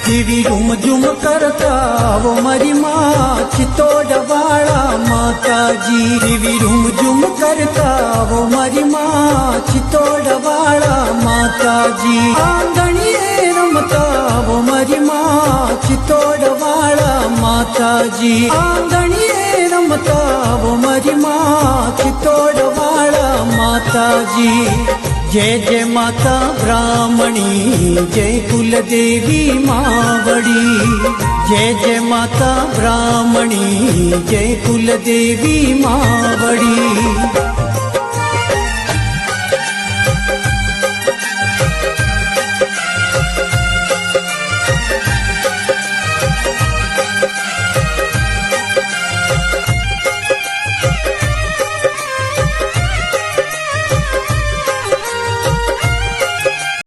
देवी झूम झूम करता वो मरी माँ चितोड़वाड़ा माता जी। देवी झूम झूम करता वो मरी माँ चितोड़वाड़ा माता जी। आंगणिये रमता वो मरी माँ चितोड़वाड़ा माता जी। आंगणिये रमता वो मरी माँ चितोड़वाड़ा माता जी। जय जय माता ब्राह्मणी जय कुल देवी मावड़ी। जय जय माता ब्राह्मणी जय कुल देवी मावड़ी।